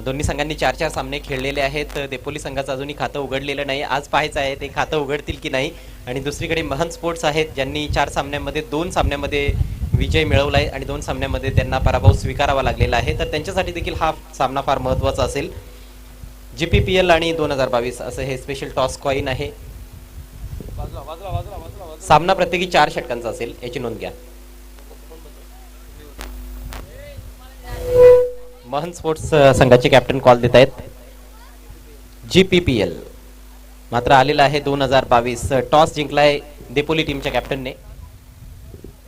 दोन्ही संघांनी 4-4 सामने खेळलेले आहेत. देपोली संघाचं अजूनही खातं उघडलेलं नाही. आज पाहायचं आहे ते खातं उघडतील की नाही. आणि दुसरीकडे महन स्पोर्ट्स आहेत, ज्यांनी 4 सामन्यांमध्ये 2 सामन्यांमध्ये विजय मिळवला आहे आणि 2 सामन्यांमध्ये त्यांना पराभव स्वीकारावा लागलेला आहे. तर त्यांच्यासाठी देखील हा सामना फार महत्त्वाचा असेल. GPPL आणि 2022 असं हे स्पेशल टॉस कॉईन आहे. सामना प्रत्येकी 4 षटकांचा असेल, याची नोंद घ्या. महन स्पोर्ट्स संघाचे कॅप्टन कॉल देत आहेत. GPPL मात्र आलेला आहे 2022. टॉस जिंकलाय देपोली टीमच्या कॅप्टनने.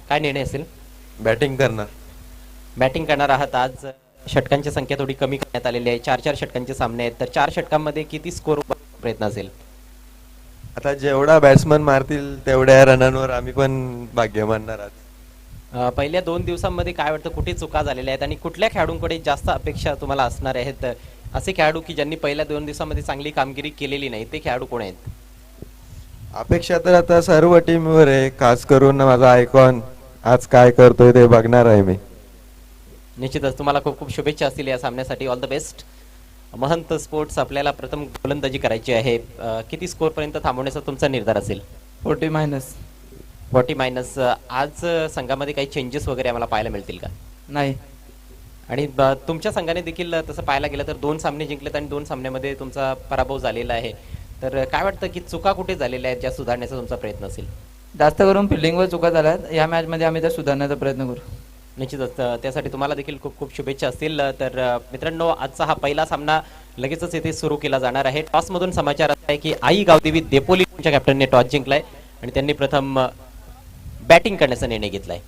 काय निर्णय असेल? बॅटिंग करणार. बॅटिंग करणार आहात. आज षटकांची संख्या थोडी कमी करण्यात आलेली आहे. 4-4 षटकांचे सामने आहेत. तर 4 षटकांमध्ये किती स्कोर प्रयत्न असेल? आता जेवढा बॅट्समन मारतील तेवढ्या रनांवर आम्ही पण भाग्य मानणार आज. पहिल्या 2 दिवसांमध्ये काय वाटतं, कुठे चुका झालेल्या आहेत आणि कुठल्या खेळाडूंकडे जास्त अपेक्षा तुम्हाला असणार आहेत? असे खेळाडू की ज्यांनी पहिल्या 2 दिवसांमध्ये चांगली कामगिरी केलेली नाही, ते खेळाडू कोण आहेत? अपेक्षा तर आता सर्व टीमवर आहे, खास करून माझा आयकॉन आज काय करतोय ते बघणार आहे मी. निश्चितच तुम्हाला खूप खूप शुभेच्छा असतील या सामन्यासाठी. All the best. महंत स्पोर्ट्स आपल्याला प्रथम गोलंदाजी करायची आहे. किती स्कोरपर्यंत थांबवण्याचा तुमचा निर्धार असेल? 40-. 40-. आज संघामध्ये काही चेंजेस वगैरे आम्हाला पाहायला मिळतील का? नाही. आणि तुमच्या संघाने देखील तसं पाहायला गेलं तर 2 सामने जिंकलेत आणि 2 सामन्यामध्ये तुमचा पराभव झालेला आहे. तर काय वाटतं की चुका कुठे झालेल्या आहेत, ज्या सुधारण्याचा तुमचा प्रयत्न असेल? जास्त करून फिल्डिंगवर चुका झाल्यात. या मॅचमध्ये आम्ही त्या सुधारण्याचा प्रयत्न करू. निश्चितच त्यासाठी तुम्हाला देखील खूप खूप शुभेच्छा असतील. तर मित्रांनो, आजचा हा पहिला सामना लगेचच येथे सुरू केला जाणार आहे. टॉसमधून समाचार असा आहे की आई गावदेवी देपोली टीमच्या कॅप्टनने टॉस जिंकलाय आणि त्यांनी प्रथम बॅटिंग करण्याचा निर्णय घेतलाय.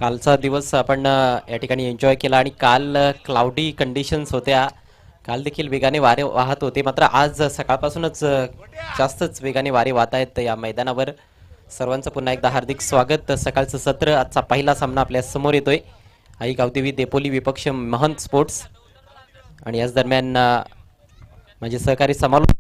कालचा दिवस आपण या ठिकाणी एन्जॉय केला आणि काल क्लाउडी कंडिशन्स होत्या. काल देखील वेगाने वारे वाहत होते. मात्र आज सकाळपासूनच जास्तच वेगाने वारे वाहत आहेत या मैदानावर. सर्वांचं पुन्हा एकदा हार्दिक स्वागत. सकाळचं सत्र, आजचा पहिला सामना आपल्या समोर येतोय. आई गावदेवी देपोली विपक्ष महंत स्पोर्ट्स. आणि याच दरम्यान म्हणजे सहकारी समालोचक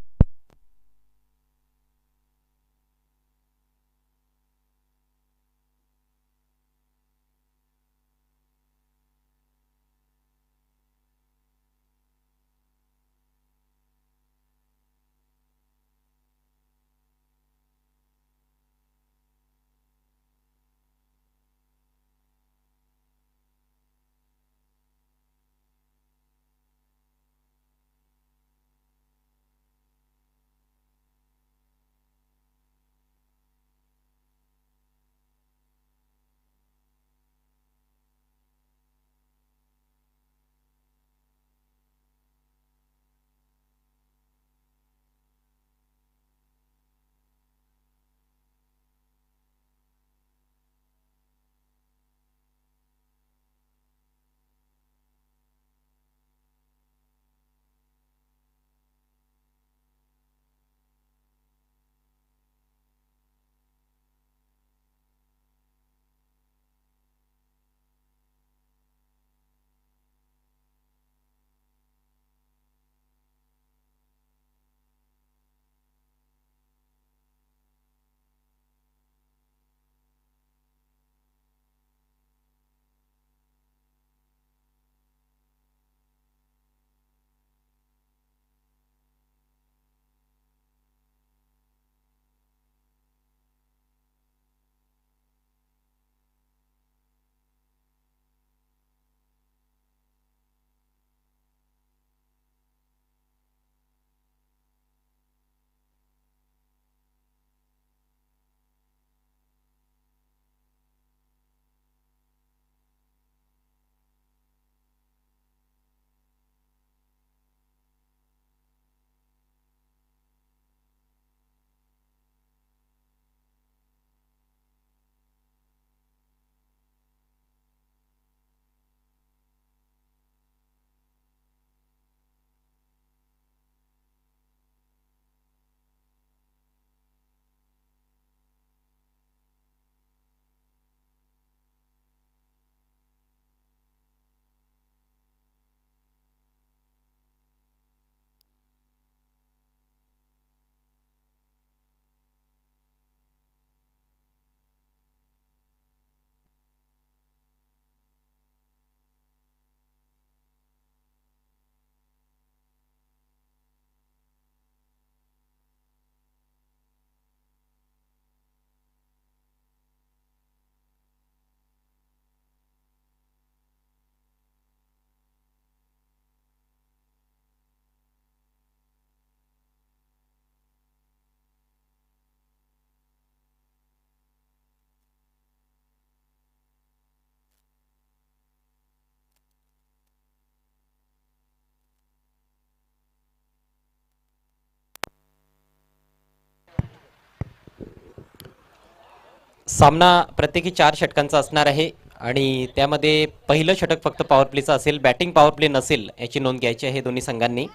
सामना प्रत्येकी 4 षटकांचा असणार आहे आणि त्यामध्ये पहिलं षटक फक्त पॉवर प्लेचं असेल, बॅटिंग पॉवर प्ले नसेल याची नोंद घ्यायची आहे दोन्ही संघांनी.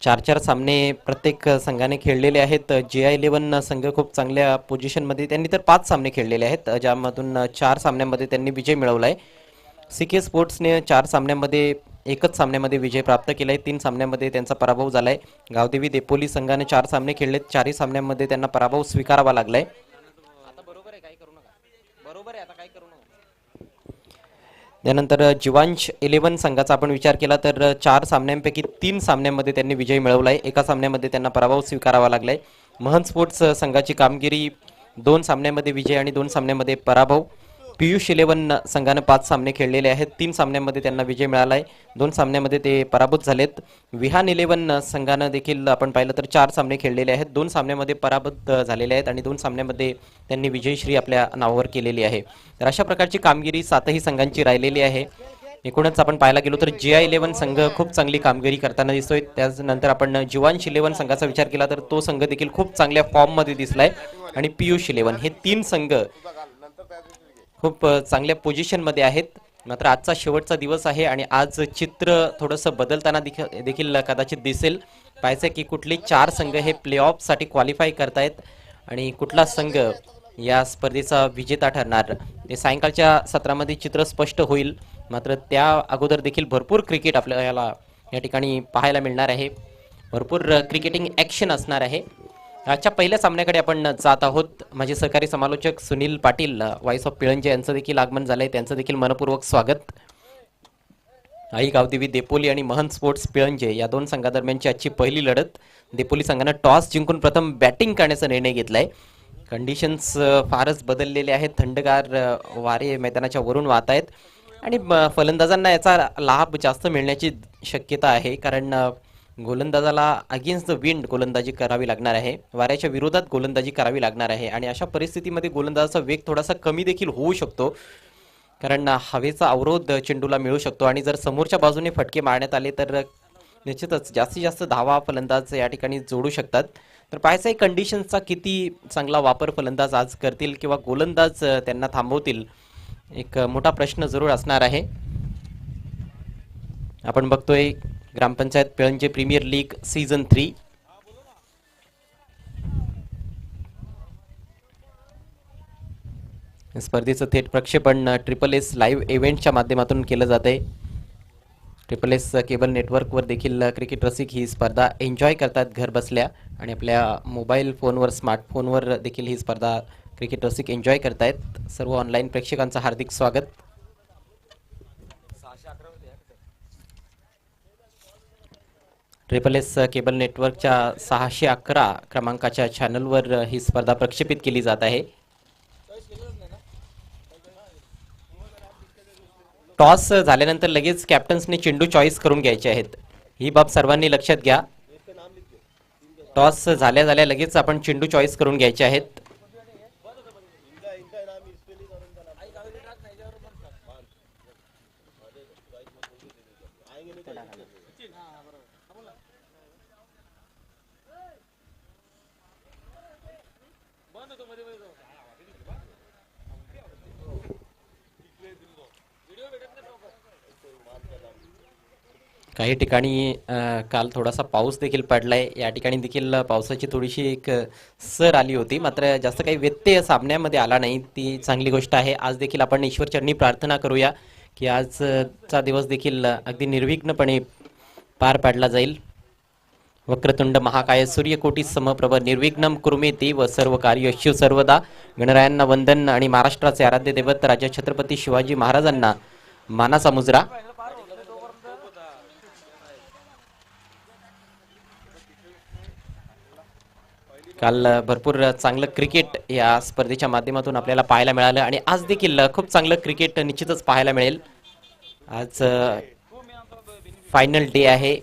4-4 सामने प्रत्येक संघाने खेळलेले आहेत. JI11 संघ खूप चांगल्या पोझिशनमध्ये, त्यांनी तर 5 सामने खेळलेले आहेत ज्यामधून 4 सामन्यांमध्ये त्यांनी विजय मिळवला आहे. CK स्पोर्ट्सने 4 सामन्यांमध्ये एकच सामन्यामध्ये विजय प्राप्त केला आहे, 3 सामन्यांमध्ये त्यांचा पराभव झाला आहे. गावदेवी देपोली संघाने 4 सामने खेळलेत, 4ही सामन्यांमध्ये त्यांना पराभव स्वीकारावा लागलाय. त्यानंतर जिवांश 11 संघाचा आपण विचार केला तर 4 सामन्यांपैकी 3 सामन्यांमध्ये त्यांनी विजय मिळवला आहे, एका सामन्यामध्ये त्यांना पराभव स्वीकारावा लागलाय. महन स्पोर्ट्स संघाची कामगिरी 2 सामन्यांमध्ये विजय आणि 2 सामन्यांमध्ये पराभव. पीयूष 11 संघाने 5 सामने खेळलेले आहेत, 3 सामन्यांमध्ये त्यांना विजय मिळाला आहे, 2 सामन्यामध्ये ते पराभूत झालेत. विहान 11 संघानं देखील आपण पाहिलं तर 4 सामने खेळलेले आहेत, 2 सामन्यामध्ये पराभूत झालेले आहेत आणि 2 सामन्यामध्ये त्यांनी विजयश्री आपल्या नावावर केलेली आहे. तर अशा प्रकारची कामगिरी 7ही संघांची राहिलेली आहे. एकूणच आपण पाहायला गेलो तर JI11 संघ खूप चांगली कामगिरी करताना दिसतोय. त्यानंतर आपण जिवांश 11 संघाचा विचार केला तर तो संघ देखील खूप चांगल्या फॉर्ममध्ये दिसलाय आणि पीयूष 11 हे 3 संघ खूप चांगल्या पोझिशनमध्ये आहेत. मात्र आजचा शेवटचा दिवस आहे आणि आज चित्र थोडंसं बदलताना देखील कदाचित दिसेल. पाहायचं की कुठले 4 संघ हे प्लेऑफसाठी क्वालिफाय करतायत आणि कुठला संघ या स्पर्धेचा विजेता ठरणार ते सायंकाळच्या सत्रामध्ये चित्र स्पष्ट होईल. मात्र त्या अगोदर देखील भरपूर क्रिकेट आपल्याला या ठिकाणी पाहायला मिळणार आहे, भरपूर क्रिकेटिंग ॲक्शन असणार आहे. आजच्या पहिल्या सामन्याकडे आपण जात आहोत. माझे सहकारी समालोचक सुनील पाटील व्हॉइस ऑफ पिळंजे यांचं देखील आगमन झालंय, त्यांचं देखील मनपूर्वक स्वागत. आई गावदेवी देपोली आणि महन स्पोर्ट्स पिळंजे या 2 संघादरम्यानची आजची पहिली लढत. देपोली संघानं टॉस जिंकून प्रथम बॅटिंग करण्याचा निर्णय घेतलाय. कंडिशन्स फारच बदललेले आहेत, थंडगार वारे मैदानाच्या वरून वाहत आहेत आणि फलंदाजांना याचा लाभ जास्त मिळण्याची शक्यता आहे, कारण गोलंदाजाला अगेन्स्ट द विंड गोलंदाजी करावी लागणार आहे, वाऱ्याच्या विरोधात गोलंदाजी करावी लागणार आहे आणि अशा परिस्थितीमध्ये गोलंदाजाचा वेग थोडासा कमी देखील होऊ शकतो, कारण हवेचा अवरोध चेंडूला मिळू शकतो आणि जर समोरच्या बाजूने फटके मारण्यात आले तर निश्चितच जास्तीत जास्त धावा फलंदाज या ठिकाणी जोडू शकतात. तर पाहायचं आहे कंडिशन्सचा किती चांगला वापर फलंदाज आज करतील किंवा गोलंदाज त्यांना थांबवतील, एक मोठा प्रश्न जरूर असणार आहे. आपण बघतोय ग्रामपंचायत पिळंजे प्रीमियर लीग सीझन 3. स्पर्धेचं थेट प्रक्षेपण SSS लाईव्ह इव्हेंटच्या माध्यमातून केलं जाते. SSS केबल नेटवर्कवर देखील क्रिकेट रसिक ही स्पर्धा एन्जॉय करतात घर बसल्या आणि आपल्या मोबाईल फोनवर स्मार्टफोनवर देखील ही स्पर्धा क्रिकेट रसिक एन्जॉय करतायत. सर्व ऑनलाईन प्रेक्षकांचं हार्दिक स्वागत. SSS केबल नेटवर्कच्या 611 क्रमांकाच्या चॅनलवर ही स्पर्धा प्रक्षेपित केली जात आहे. टॉस झाल्यानंतर लगेच कॅप्टन्सने चेंडू चॉईस करून घ्यायचे आहेत, ही बाब सर्वांनी लक्षात घ्या. टॉस झाल्या लगेच आपण चेंडू चॉईस करून घ्यायचे आहेत. काही ठिकाणी काल थोडासा पाऊस देखील पडलाय, या ठिकाणी देखील पावसाची थोडीशी एक सर आली होती, मात्र जास्त काही व्यत्यय सामन्यामध्ये आला नाही, ती चांगली गोष्ट आहे. आज देखील आपण ईश्वरचरणी प्रार्थना करूया की आजचा दिवस देखील अगदी निर्विघ्नपणे पार पाडला जाईल. वक्रतुंड महाकाय सूर्यकोटी समप्रभ निर्विघ्नम कुरुमे देव सर्व कार्यशु सर्वदा. गणरायांना वंदन आणि महाराष्ट्राचे आराध्य दैवत राजा छत्रपती शिवाजी महाराजांना मानाचा मुजरा. काल भरपूर चांगलं क्रिकेट या स्पर्धेच्या माध्यमातून आपल्याला पाहायला मिळालं आणि आज देखील खूप चांगलं क्रिकेट निश्चितच पाहायला मिळेल. आज फायनल डे आहे,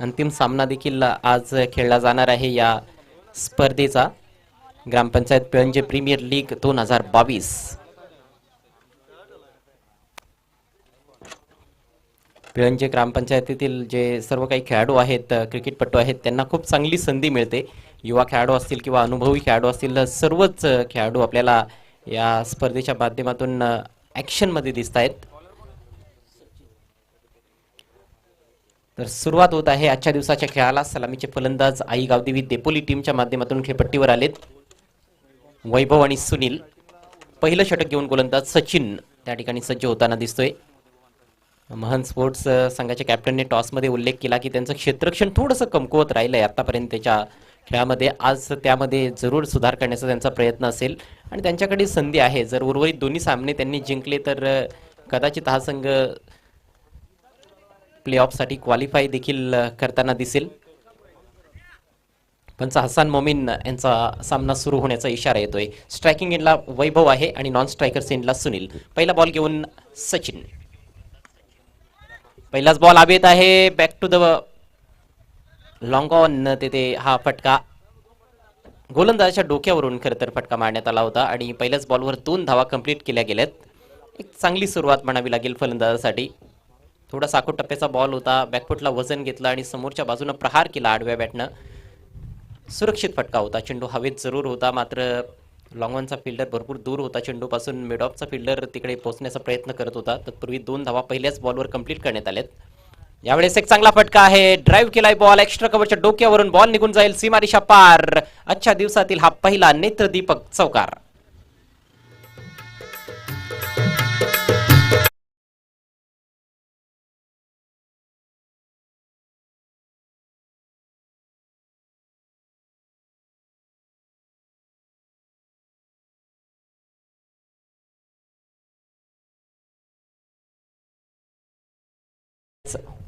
अंतिम सामना देखील आज खेळला जाणार आहे या स्पर्धेचा. ग्रामपंचायत पिळंजे प्रीमियर लीग 2022. पिळंजे ग्रामपंचायतीतील जे सर्व काही खेळाडू आहेत, क्रिकेटपटू आहेत, त्यांना खूप चांगली संधी मिळते युवा खेळाडू असतील किंवा अनुभवी खेळाडू असतील, सर्वच खेळाडू आपल्याला या स्पर्धेच्या माध्यमातून ॲक्शनमध्ये दिसत आहेत. तर सुरुवात होत आहे आजच्या दिवसाच्या खेळाला. सलामीचे फलंदाज आई गावदेवी देपोली टीमच्या माध्यमातून खेळपट्टीवर आलेत. वैभव आणि सुनील. पहिलं षटक घेऊन गोलंदाज सचिन त्या ठिकाणी सज्ज होताना दिसतोय. महन स्पोर्ट्स संघाच्या कॅप्टनने टॉसमध्ये उल्लेख केला की त्यांचं क्षेत्ररक्षण थोडंसं कमकुवत राहिलंय आतापर्यंत त्याच्या खेळामध्ये. आज त्यामध्ये जरूर सुधार करण्याचा त्यांचा प्रयत्न असेल आणि त्यांच्याकडे संधी आहे. जर उर्वरित दोन्ही सामने त्यांनी जिंकले तर कदाचित हा संघ प्लेऑफसाठी क्वालिफाय देखील करताना दिसेल. पंच हसन मोमीन यांचा सामना सुरू होण्याचा इशारा येतोय. स्ट्रायकिंग एंडला वैभव आहे आणि नॉन स्ट्रायकर एंडला सुनील. पहिला बॉल घेऊन सचिन. पहिलाच बॉल हवेत आहे. Back to the long on. तेथे हा फटका गोलंदाजाच्या डोक्यावरून खरं तर फटका मारण्यात आला होता आणि पहिल्याच बॉलवर 2 धावा कंप्लीट केल्या गेल्यात. एक चांगली सुरुवात म्हणावी लागेल फलंदाजासाठी. थोडा साखो टप्प्याचा बॉल होता. बॅकफुटला वजन घेतलं आणि समोरच्या बाजूनं प्रहार केला आडव्या बॅटनं. सुरक्षित फटका होता. चेंडू हवेत जरूर होता, मात्र लॉंगॉनचा फिल्डर भरपूर दूर होता चेंडूपासून. मिड ऑफचा फिल्डर तिकडे पोहोचण्याचा प्रयत्न करत होता. तत्पूर्वी 2 धावा पहिल्याच बॉलवर कंप्लीट करण्यात आल्यात. यावेळेस एक चांगला फटका आहे. ड्राईव्ह केलाय बॉल. एक्स्ट्रा कव्हरच्या डोक्यावरून बॉल निघून जाईल सीमारेषा पार. आजच्या दिवसातील हा पहिला नेत्रदीपक चौकार.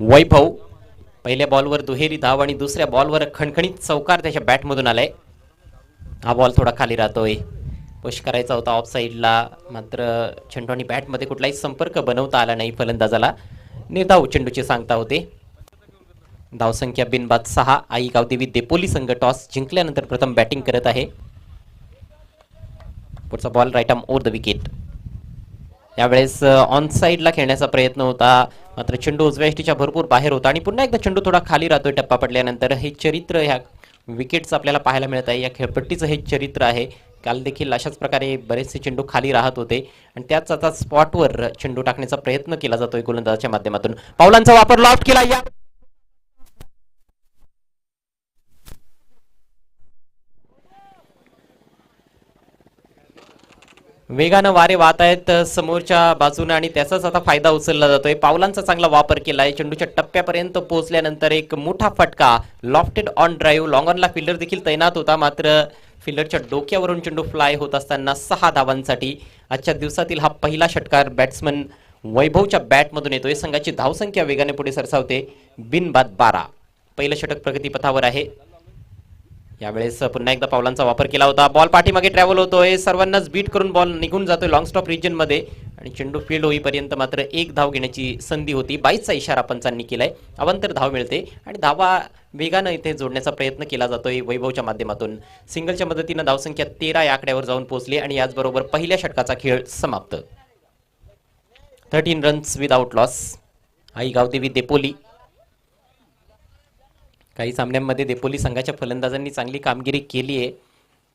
वैभव पहिल्या बॉलवर दुहेरी धाव आणि दुसऱ्या बॉलवर खणखणीत चौकार त्याच्या बॅटमधून आलाय. हा बॉल थोडा खाली राहतोय. पुश करायचा होता ऑफ साईडला, मात्र चेंडू आणि बॅटमध्ये कुठलाही संपर्क बनवता आला नाही फलंदाजाला. निर्धाव चेंडूची सांगता होते. धावसंख्या बिनबाद 6. आई गावदेवी देपोली संघ टॉस जिंकल्यानंतर प्रथम बॅटिंग करत आहे. पुढचा ball right arm over the wicket. यावेळेस ऑन साईडला खेळण्याचा प्रयत्न होता, मात्र चेंडू उजव्या यष्टीच्या भरपूर बाहेर होता आणि पुन्हा एकदा चेंडू थोडा खाली राहतोय टप्पा पडल्यानंतर. हे चरित्र ह्या विकेटचं आपल्याला पाहायला मिळत आहे. या खेळपट्टीचं हे चरित्र आहे. काल देखील अशाच प्रकारे बरेचसे चेंडू खाली राहत होते आणि त्याच आता स्पॉटवर चेंडू टाकण्याचा प्रयत्न केला जातोय गोलंदाजाच्या माध्यमातून. पावलांचा वापर लॉफ्ट केला. या वेगानं वारे वाहत आहेत समोरच्या बाजूने आणि त्याचाच आता फायदा उचलला जातोय. पावलांचा चांगला वापर केलाय. चेंडूच्या टप्प्यापर्यंत पोहोचल्यानंतर एक मोठा फटका. Lofted on drive. लॉंग ऑनला फिल्डर देखील तैनात होता, मात्र फिल्डरच्या डोक्यावरून चेंडू फ्लाय होत असताना 6 धावांसाठी. आजच्या दिवसातील हा पहिला षटकार बॅट्समन वैभवच्या बॅटमधून येतोय. संघाची धावसंख्या वेगाने पुढे सरसावते. बिनबाद 12. पहिलं षटक प्रगतीपथावर आहे. यावेळेस पुन्हा एकदा पावलांचा वापर केला होता. बॉल पाठीमागे ट्रॅव्हल होतोय. सर्वांनाच बीट करून बॉल निघून जातोय लॉंग स्टॉप रिजन मध्ये आणि चेंडू फील्ड होईपर्यंत मात्र 1 धाव घेण्याची संधी होती. 22चा इशारा पंचांनी केलाय. अवंतर धाव मिळते आणि धावा वेगानं इथे जोडण्याचा प्रयत्न केला जातोय वैभवच्या माध्यमातून. सिंगलच्या मदतीनं धावसंख्या 13 या आकड्यावर जाऊन पोहोचली आणि याचबरोबर पहिल्या षटकाचा खेळ समाप्त. 13 रन्स विदाउट लॉस. आई गावदेवी देपोली. काही सामन्यांमध्ये देपोली संघाच्या फलंदाजांनी चांगली कामगिरी केली आहे,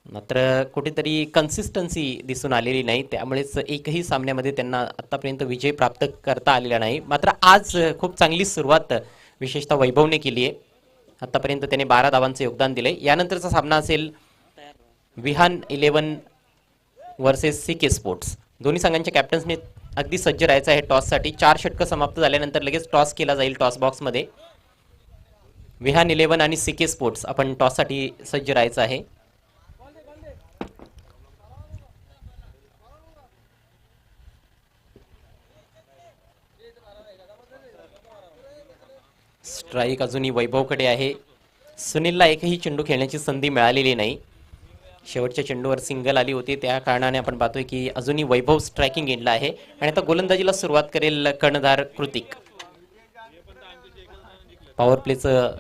मात्र कुठेतरी कन्सिस्टन्सी दिसून आलेली नाही. त्यामुळेच एकही सामन्यामध्ये त्यांना आतापर्यंत विजय प्राप्त करता आलेला नाही. मात्र आज खूप चांगली सुरुवात विशेषतः वैभवने केली आहे. आतापर्यंत त्याने 12 धावांचं योगदान दिले. यानंतरचा सामना असेल विहान 11 वर्सेस सीके स्पोर्ट्स. दोन्ही संघांच्या कॅप्टन्सने अगदी सज्ज राहायचं आहे टॉससाठी. 4 षटकं समाप्त झाल्यानंतर लगेच टॉस केला जाईल टॉस बॉक्समध्ये. विहान 11 आणि सीके स्पोर्ट्स आपण टॉससाठी सज्ज राहायचं आहे. स्ट्राईक अजूनही वैभवकडे आहे. सुनीलला एकही चेंडू खेळण्याची संधी मिळालेली नाही. शेवटच्या चेंडूवर सिंगल आली होती, त्या कारणाने आपण पाहतोय की अजूनही वैभव स्ट्रायकिंग एंडला आहे आणि आता गोलंदाजीला सुरुवात करेल कर्णधार कृतिक. पॉवर प्लेचं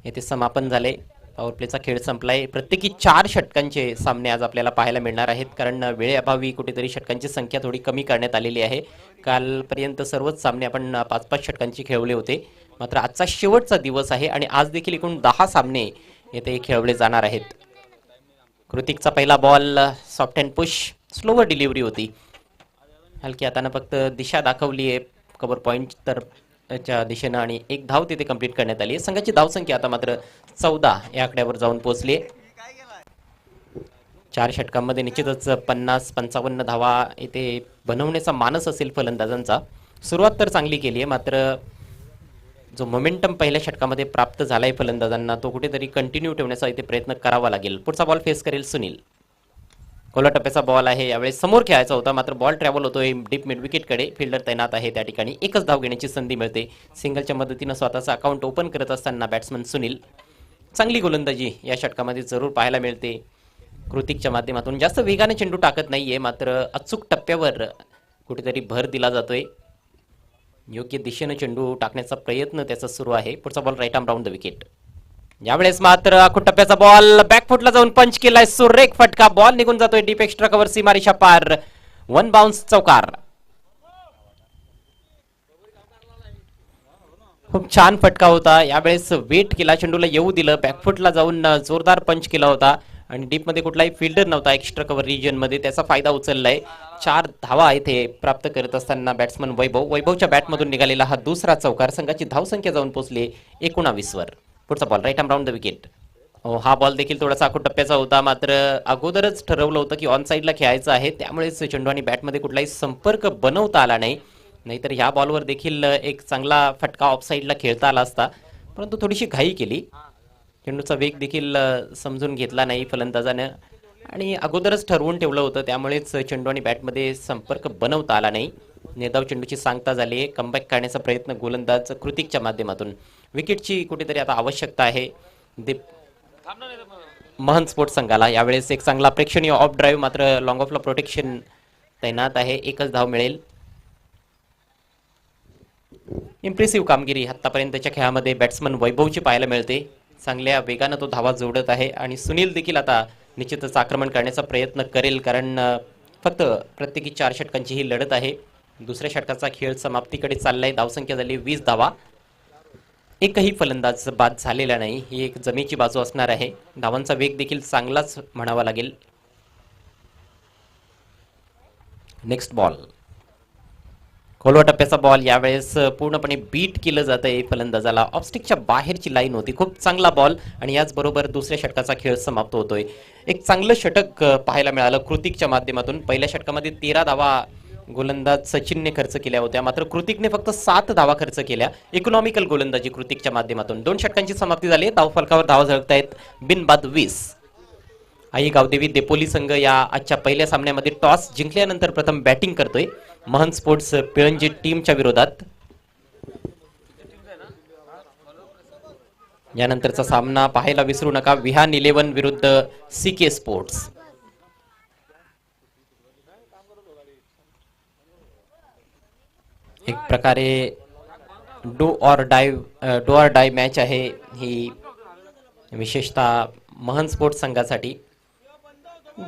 येथे समापन झाले. पॉवर प्लेचा खेळ संपलाय. प्रत्येकी 4 षटकांचे सामने आज आपल्याला पाहायला मिळणार आहेत, कारण वेळेअभावी कुठेतरी षटकांची संख्या थोडी कमी करण्यात आलेली आहे. कालपर्यंत सर्वच सामने आपण 5-5 षटकांचे खेळवले होते, मात्र आजचा शेवटचा दिवस आहे आणि आज देखील एकूण 10 सामने येथे खेळवले जाणार आहेत. कृतिकचा पहिला ball soft and push, slower delivery होती. हलकी हातानं फक्त दिशा दाखवली आहे कव्हर पॉईंट तर च्या दिशेनं आणि एक धाव तिथे कंप्लीट करण्यात आली. संघाची धावसंख्या आता मात्र 14 या आकड्यावर जाऊन पोहोचली. 4 षटकांमध्ये निश्चितच 50-55 धावा इथे बनवण्याचा मानस असेल फलंदाजांचा. सुरुवात तर चांगली केली आहे, मात्र जो मोमेंटम पहिल्या षटकामध्ये प्राप्त झालाय फलंदाजांना तो कुठेतरी कंटिन्यू ठेवण्याचा इथे प्रयत्न करावा लागेल. पुढचा बॉल फेस करेल सुनील. खोला टप्प्याचा बॉल आहे, यावेळेस समोर खेळायचा होता मात्र बॉल ट्रॅव्हल होतोय डीप मिड विकेटकडे. फिल्डर तैनात आहे त्या ठिकाणी. एकच धाव घेण्याची संधी मिळते. सिंगलच्या मदतीनं स्वतःचं अकाउंट ओपन करत असताना बॅट्समन सुनील. चांगली गोलंदाजी या षटकामध्ये जरूर पाहायला मिळते कृतिकच्या माध्यमातून. जास्त वेगाने चेंडू टाकत नाहीये मात्र अचूक टप्प्यावर कुठेतरी भर दिला जातोय. योग्य दिशेनं चेंडू टाकण्याचा प्रयत्न त्याचा सुरू आहे. पुढचा ball right arm round the wicket. यावेळेस मात्र आखूट टप्प्याचा बॉल बॅकफुटला जाऊन पंच केलाय. सुरेख फटका, बॉल निघून जातोय डीप एक्स्ट्रा कव्हर सीमारेषा पार. 1 बाउन्स चौकार. खूप छान फटका होता. यावेळेस वेट केला, चेंडूला येऊ दिलं, बॅकफुटला जाऊन जोरदार पंच केला होता आणि डीप मध्ये कुठलाही फिल्डर नव्हता एक्स्ट्रा कव्हर रिजन मध्ये. त्याचा फायदा उचललाय. 4 धावा इथे प्राप्त करत असताना बॅट्समन वैभवच्या बॅटमधून निघालेला हा दुसरा चौकार. संघाची धावसंख्या जाऊन पोहोचली 19 वर. पुढचा ball right arm round the wicket. हा बॉल देखील थोडासा आखूट टप्प्याचा होता मात्र अगोदरच ठरवलं होतं की ऑन साईडला खेळायचं आहे, त्यामुळेच चेंडू आणि बॅटमध्ये कुठलाही संपर्क बनवता आला नाही. नाहीतर ह्या बॉलवर देखील एक चांगला फटका ऑफ साईडला खेळता आला असता, परंतु थोडीशी घाई केली. चेंडूचा वेग देखील समजून घेतला नाही फलंदाजानं आणि अगोदरच ठरवून ठेवलं होतं, त्यामुळेच चेंडू आणि बॅटमध्ये संपर्क बनवता आला नाही. निर्धाव चेंडूची सांगता झाली. कमबॅक करण्याचा प्रयत्न गोलंदाज कृतिकच्या माध्यमातून. विकेटची कुठेतरी आता आवश्यकता आहे महन स्पोर्ट्स संघाला. यावेळेस एक चांगला प्रेक्षणीय ऑफ ड्राईव्ह मात्र लॉंग ऑफला प्रोटेक्शन तैनात आहे. एकच धाव मिळेल. इम्प्रेसिव्ह कामगिरी आतापर्यंतच्या खेळामध्ये बॅट्समन वैभवची पाहायला मिळते. चांगल्या वेगानं तो धावा जोडत आहे आणि सुनील देखील आता निश्चितच आक्रमण करण्याचा प्रयत्न करेल, कारण फक्त प्रत्येकी 4 षटकांची ही लढत आहे. दुसऱ्या षटकाचा खेळ समाप्तीकडे चाललाय. धावसंख्या झाली 20 धावा. एकही फलंदाज बाद झालेला नाही. ही एक जमेची बाजू असणार आहे. धावांचा वेग देखील चांगलाच म्हणावा लागेल. नेक्स्ट बॉल खोलवा टप्प्याचा बॉल. यावेळेस पूर्णपणे बीट केलं जातंय फलंदाजाला. ऑफस्टिकच्या बाहेरची लाईन होती. खूप चांगला बॉल आणि याचबरोबर दुसऱ्या षटकाचा खेळ समाप्त होतोय. एक चांगलं षटक पाहायला मिळालं कृतिकच्या माध्यमातून. पहिल्या षटकामध्ये 13 धावा गोलंदाज सचिनने खर्च केल्या होत्या मात्र कृतिकने फक्त 7 धावा खर्च केल्या. इकॉनॉमिकल गोलंदाजी कृतिकच्या माध्यमातून. 2 षटकांची समाप्ती झाली. धाव फलकावर धावा झळकतायत बिनबाद 20. आई गावदेवी देपोली संघ या आजच्या पहिल्या सामन्यामध्ये टॉस जिंकल्यानंतर प्रथम बॅटिंग करतोय महन स्पोर्ट्स पिळंजी टीमच्या विरोधात. यानंतरचा सामना पाहायला विसरू नका. विहान 11 विरुद्ध CK स्पोर्ट्स. एक प्रकारे डू ऑर डाय मॅच आहे ही, विशेषतः महन स्पोर्ट्स संघासाठी.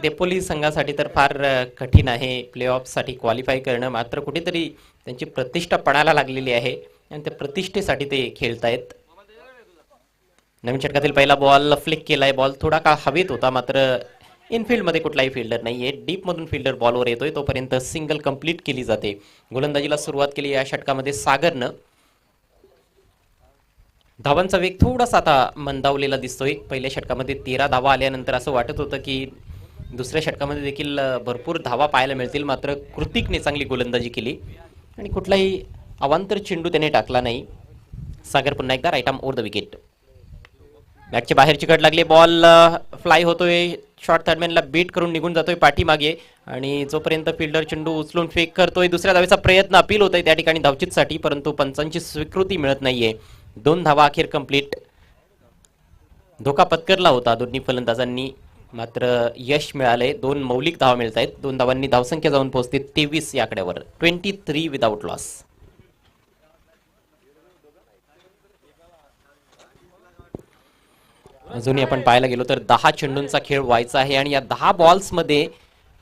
देपोली संघासाठी तर फार कठीण आहे प्लेऑफसाठी क्वालिफाय करणं, मात्र कुठेतरी त्यांची प्रतिष्ठा पणाला लागलेली आहे आणि त्या प्रतिष्ठेसाठी ते खेळतायत. नवीन षटकातील पहिला बॉल फ्लिक केलाय. बॉल थोडा काळ हवेत होता मात्र इनफिल्डमध्ये कुठलाही फिल्डर नाहीये. डीपमधून फिल्डर बॉलवर येतोय तोपर्यंत सिंगल कंप्लीट केली जाते. गोलंदाजीला सुरुवात केली या षटकामध्ये सागरनं. धावांचा वेग थोडासा आता मंदावलेला दिसतोय. पहिल्या षटकामध्ये 13 धावा आल्यानंतर असं वाटत होतं की दुसऱ्या षटकामध्ये देखील भरपूर धावा पाहायला मिळतील, मात्र कृतिकने चांगली गोलंदाजी केली आणि कुठलाही अवांतर चेंडू त्याने टाकला नाही. सागर पुन्हा एकदा right arm over the wicket. बॅटच्या बाहेरची कट लागली. बॉल फ्लाय होतोय. शॉर्ट थर्डमॅनला बीट करून निघून जातोय पाठीमागे आणि जोपर्यंत फिल्डर चेंडू उचलून फेक करतोय. दुसऱ्या धावेचा प्रयत्न अपील होतोय त्या ठिकाणी धावचीतसाठी, परंतु पंचांची स्वीकृती मिळत नाहीये. 2 धावा अखेर कंप्लीट. धोका पत्करला होता दोन्ही फलंदाजांनी मात्र यश मिळाले. 2 मौलिक धावा मिळत आहेत. 2 धावांनी धावसंख्या जाऊन पोहोचते 23 या आकड्यावर. 23 विदाउट लॉस. अजूनही आपण पाहायला गेलो तर 10 चेंडूंचा खेळ व्हायचा आहे आणि या 10 बॉल्स मध्ये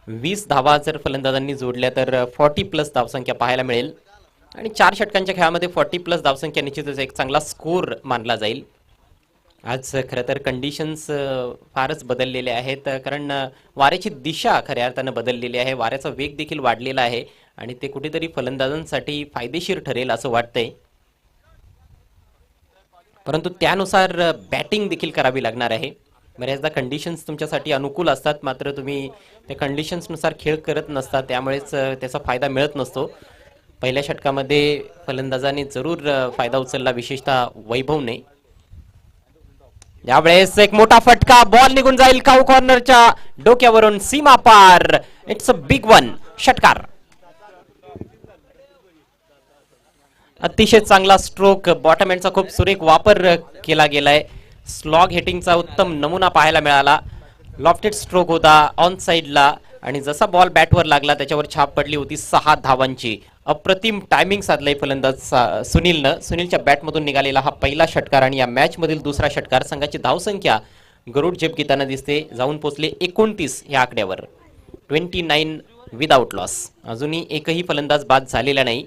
20 धावा जर फलंदाजांनी जोडल्या तर 40+ धावसंख्या पाहायला मिळेल आणि 4 षटकांच्या खेळामध्ये 40+ धावसंख्या निश्चितच एक चांगला स्कोर मानला जाईल. आज खरं तर कंडिशन्स फारच बदललेले आहेत कारण वाऱ्याची दिशा खऱ्या अर्थानं बदललेली आहे. वाऱ्याचा वेग देखील वाढलेला आहे आणि ते कुठेतरी फलंदाजांसाठी फायदेशीर ठरेल असं वाटतंय. परंतु त्यानुसार बॅटिंग देखील करावी लागणार आहे. बऱ्याचदा कंडिशन्स तुमच्यासाठी अनुकूल असतात मात्र तुम्ही त्या कंडिशन्सनुसार खेळ करत नसता, त्यामुळेच त्याचा फायदा मिळत नसतो. पहिल्या षटकामध्ये फलंदाजाने जरूर फायदा उचलला, विशेषतः वैभवने. यावेळेस एक मोठा फटका, बॉल निघून जाईल काऊ कॉर्नरच्या डोक्यावरून सीमा पार. It's a big one. षटकार. अतिशय चांगला स्ट्रोक, बॉटम एंडचा खूप सुरेख वापर केला गेलाय. स्लॉग हिटिंगचा उत्तम नमुना पाहायला मिळाला. लॉफ्टेड स्ट्रोक होता ऑन साइडला आणि जसा बॉल बॅटवर लागला त्याच्यावर छाप पडली होती 6 धावांची. अप्रतिम टायमिंग साधलंय फलंदाज सुनीलनं. सुनीलच्या बॅटमधून निघालेला हा पहिला षटकार आणि या मॅच मधील दुसरा षटकार. संघाची धावसंख्या गरुड झेप घेताना दिसते, जाऊन पोचले 29 या आकड्यावर. 29 विदाउट लॉस. अजूनही एकही फलंदाज बाद झालेला नाही.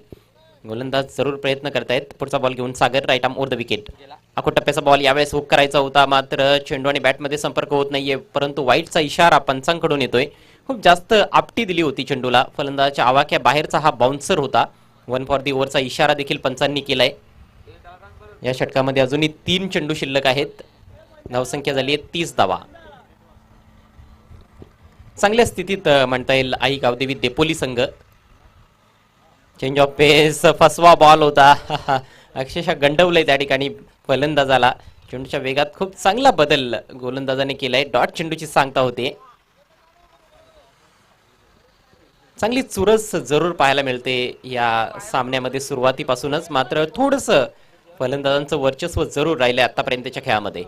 गोलंदाज जरूर प्रयत्न करतायत. पुढचा बॉल घेऊन Sagar, right arm over the wicket. आखो टप्प्याचा बॉल यावेळेस हुक करायचा होता मात्र चेंडू आणि बॅटमध्ये संपर्क होत नाहीये, परंतु वाईटचा इशारा पंचांकडून येतोय. खूप जास्त आपटी दिली होती चेंडूला. फलंदाजाच्या आवाक्या बाहेरचा हा बाउन्सर होता. 1 फॉर दी ओव्हरचा इशारा देखील पंचांनी केलाय. या षटकामध्ये अजूनही 3 चेंडू शिल्लक आहेत. धावसंख्या झाली आहे 30 धावा. चांगल्या स्थितीत म्हणता येईल आई गावदेवी देपोली संघ. चेंज ऑफ पेस, फसवा बॉल होता. अक्षरशः गंडवलंय त्या ठिकाणी फलंदाजाला. चेंडूच्या वेगात खूप चांगला बदल गोलंदाजाने केलाय. डॉट चेंडूची सांगता होते. चांगली चुरस जरूर पाहायला मिळते या सामन्यामध्ये सुरुवातीपासूनच, मात्र थोडंसं फलंदाजांचं वर्चस्व जरूर राहिलंय आतापर्यंतच्या खेळामध्ये.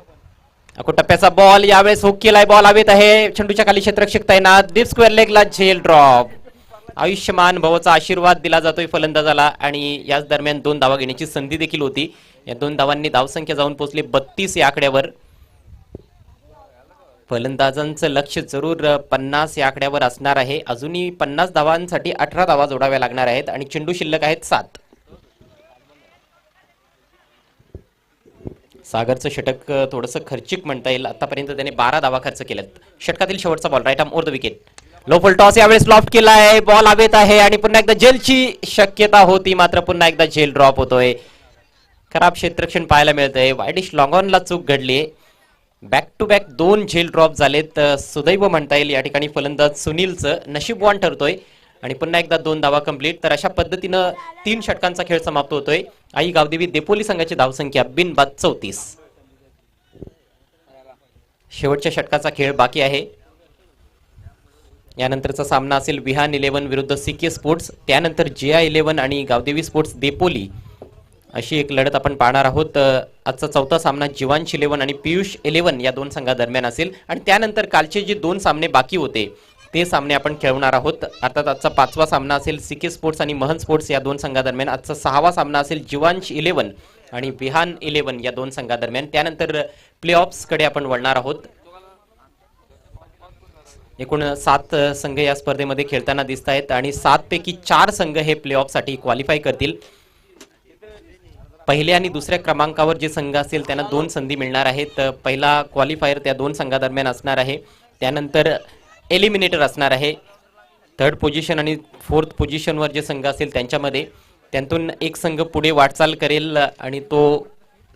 अको टप्प्याचा बॉल यावेळेस हुक केलाय, बॉल हवेत आहे. चेंडूच्या खाली क्षेत्ररक्षक तैनात. डीप स्क्वेअर लेगला झेल ड्रॉप. आयुष्यमान भवचा आशीर्वाद दिला जातोय फलंदाजाला आणि याच दरम्यान 2 धावा घेण्याची संधी देखील होती. या 2 धावांनी धावसंख्या जाऊन पोहोचली 32 या आकड्यावर. फलंदाजांचं लक्ष जरूर 50 या आकड्यावर असणार आहे. अजूनही 50 धावांसाठी 18 धावा जोडाव्या लागणार आहेत आणि चेंडू शिल्लक आहेत 7. सागरचं षटक थोडंसं खर्चिक म्हणता येईल. आतापर्यंत त्याने 12 धावा खर्च केल्यात. षटकातील शेवटचा ball, right arm over the wicket. Low full toss यावेळेस लॉफ्ट केलाय, बॉल हवेत आहे आणि पुन्हा एकदा झेलची शक्यता होती मात्र पुन्हा एकदा झेल ड्रॉप होतोय. खराब क्षेत्ररक्षण पाहायला मिळतंय. वाईडिश लॉंग ऑनला चूक घडली. बॅक टू बॅक 2 झेल ड्रॉप झालेत. सुदैव म्हणता येईल या ठिकाणी फलंदाज सुनीलचं नशीबवान ठरतोय आणि पुन्हा एकदा 2 धावा कंप्लीट. तर अशा पद्धतीनं 3 षटकांचा खेळ समाप्त होतोय. आई गावदेवी देपोली संघाची धावसंख्या बिनबाद 34. शेवटच्या षटकाचा खेळ बाकी आहे. यानंतरचा सामना असेल विहान 11 विरुद्ध सीके स्पोर्ट्स, त्यानंतर JI 11 आणि गावदेवी स्पोर्ट्स देपोली अशी एक लढत आपण पाहणार आहोत. आजचा चौथा सामना जीवांश 11 आणि पियुष 11 या 2 संघादरम्यान असेल आणि त्यानंतर कालचे जे 2 सामने बाकी होते ते सामने आपण खेळवणार आहोत. अर्थात आजचा 5वा सामना असेल सीके स्पोर्ट्स आणि महन स्पोर्ट्स या 2 संघादरम्यान. आजचा 6वा सामना असेल जीवांश 11 आणि विहान 11 या 2 संघादरम्यान. त्यानंतर प्ले ऑफ्सकडे आपण वळणार आहोत. एकूण 7 संघ या स्पर्धेमध्ये खेळताना दिसत आहेत आणि 7 पैकी 4 संघ हे प्ले ऑफ साठी क्वालिफाय करतील. पहिल्या आणि दुसऱ्या क्रमांकावर जे संघ असतील त्यांना 2 संधी मिळणार आहेत. पहिला क्वालिफायर त्या 2 संघादरम्यान असणार आहे. त्यानंतर एलिमिनेटर असणार आहे. 3rd पोझिशन आणि 4th पोझिशनवर जे संघ असतील त्यांच्यामध्ये त्यांतून एक संघ पुढे वाटचाल करेल आणि तो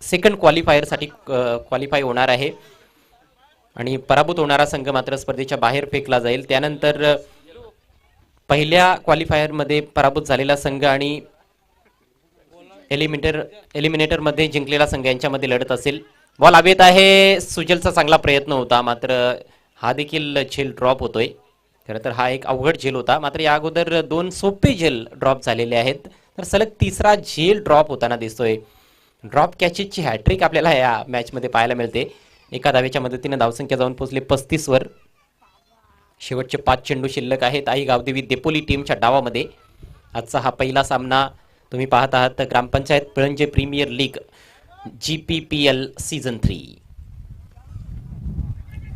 2nd क्वालिफायरसाठी क्वालिफाय होणार आहे आणि पराभूत होणारा संघ मात्र स्पर्धेच्या बाहेर फेकला जाईल. त्यानंतर पहिल्या क्वालिफायरमध्ये पराभूत झालेला संघ आणि एलिमिनेटर मध्ये जिंकलेला संघ यांच्यामध्ये लढत असेल. बॉल हवेत आहे. सुजलचा चांगला प्रयत्न होता मात्र हा देखील झेल ड्रॉप होतोय. खरं तर हा एक अवघड झेल होता मात्र या अगोदर 2 सोपे झेल ड्रॉप झालेले आहेत. तर सलग 3रा झेल ड्रॉप होताना दिसतोय. ड्रॉप कॅचेसची हॅट्रिक आपल्याला या मॅच मध्ये पाहायला मिळते. एका धावेच्या मदतीने धावसंख्या जाऊन पोहोचली 35 वर. शेवटचे 5 चेंडू शिल्लक आहेत आई गावदेवी देपोली टीमच्या डावामध्ये. आजचा हा पहिला सामना तुम्ही पाहत आहात Grampanchayat Pilanje premier league GPPL season 3.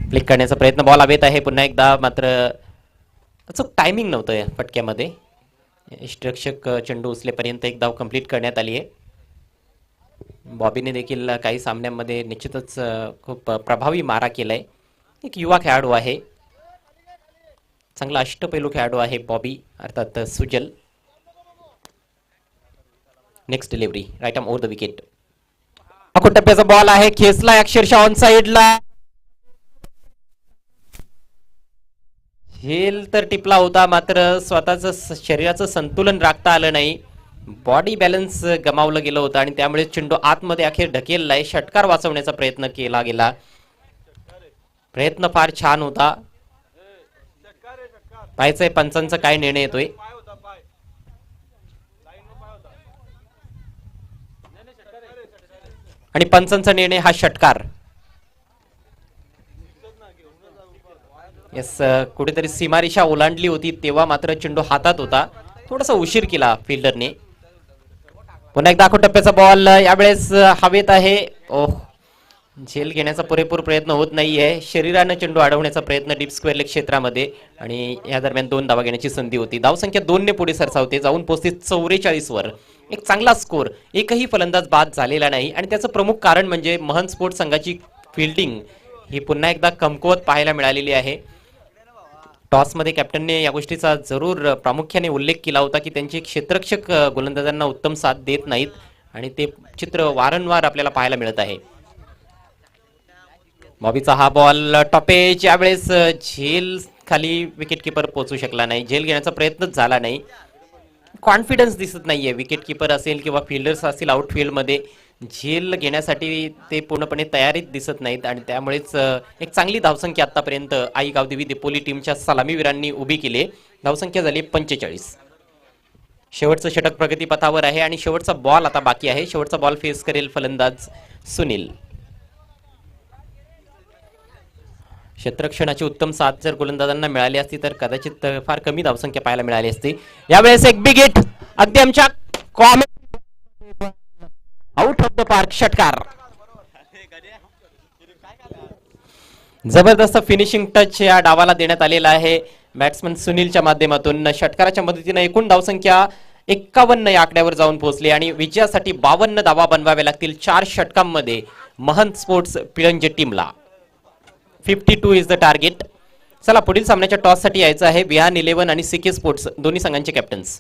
Click करण्याचा प्रयत्न, बॉल हवेत आहे पुन्हा एकदा मात्र अचूक टायमिंग नव्हतं या फटक्यामध्ये. यष्टिरक्षक चेंडू उचलेपर्यंत एक धाव कंप्लीट करण्यात आली आहे. बॉबीने देखील काही सामन्यांमध्ये निश्चितच खूप प्रभावी मारा केलाय. एक युवा खेळाडू आहे, चांगला अष्टपैलू खेळाडू आहे बॉबी अर्थात Sujal. Next delivery right arm over the wicket. टप्प्याचा बॉल आहे, खेचला अक्षरशः ऑन साइडला. झेल तर टिपला होता, मात्र स्वतःच शरीराचं संतुलन राखता आलं नाही. बॉडी बॅलन्स गमावलं गेलं होतं आणि त्यामुळे चेंडू आतमध्ये अखेर ढकेललाय. षटकार वाचवण्याचा प्रयत्न केला गेला. प्रयत्न फार छान होता. पाहायचंय पंचांचा काय निर्णय येतोय. आणि पंचांचा निर्णय हा षटकार. येस, कुठेतरी सीमारेषा ओलांडली होती तेव्हा मात्र चेंडू हातात होता. थोडासा उशीर केला फिल्डरने. पुन्हा एकदा टप्प्याचा बॉल यावेळेस हवेत आहे. ओह, झेल घेण्याचा पुरेपूर प्रयत्न होत नाहीये. शरीरानं चेंडू अडवण्याचा प्रयत्न डीप स्क्वेअर लेग क्षेत्रामध्ये आणि या दरम्यान 2 धावा घेण्याची संधी होती. धावसंख्या 2 ने पुढे सरसावते, जाऊन पोहोचते 44 वर. एक चांगला स्कोर, एकही फलंदाज बाद झालेला नाही आणि त्याचं प्रमुख कारण म्हणजे महन स्पोर्ट्स संघाची फिल्डिंग ही पुन्हा एकदा कमकुवत पाहायला मिळालेली आहे. टॉसमध्ये कॅप्टनने या गोष्टीचा जरूर प्रामुख्याने उल्लेख केला होता की त्यांचे क्षेत्ररक्षक गोलंदाजांना उत्तम साथ देत नाहीत आणि ते चित्र वारंवार आपल्याला पाहायला मिळत आहे. बॉबीचा हा बॉल टॉपेज, यावेळेस झेल खाली विकेट किपर पोहोचू शकला नाही. झेल घेण्याचा प्रयत्नच झाला नाही. कॉन्फिडन्स दिसत नाहीये विकेट किपर असेल किंवा फिल्डर्स असतील आउटफील्डमध्ये. झेल घेण्यासाठी ते पूर्णपणे तयारीत दिसत नाहीत आणि त्यामुळेच एक चांगली धावसंख्या आतापर्यंत आई गावदेवी दिपोली टीमच्या सलामीवीरांनी उभी केली. धावसंख्या झाली 45. शेवटचं षटक प्रगतीपथावर आहे आणि शेवटचा बॉल आता बाकी आहे. शेवटचा बॉल फेस करेल फलंदाज सुनील. क्षेत्ररक्षणाची उत्तम साथ जर गोलंदाजांना मिळाली असती तर कदाचित फार कमी धावसंख्या पाहायला मिळाली असती. यावेळेस एक बिग हिट, अगदी आमच्या आउट ऑफ द पार्क, षटकार. जबरदस्त फिनिशिंग टच या डावाला देण्यात आलेला आहे बॅट्समन सुनीलच्या माध्यमातून. षटकाराच्या मदतीने एकूण धावसंख्या 51 या आकड्यावर जाऊन पोहोचली आणि विजयासाठी 52 धावा बनवाव्या लागतील 4 षटकांमध्ये महंत स्पोर्ट्स पिळंजे टीमला. 52 इज द टार्गेट. चला पुढील सामन्याच्या टॉस साठी यायचं आहे. विहान 11 आणि सीके स्पोर्ट्स दोन्ही संघांचे कॅप्टन्स.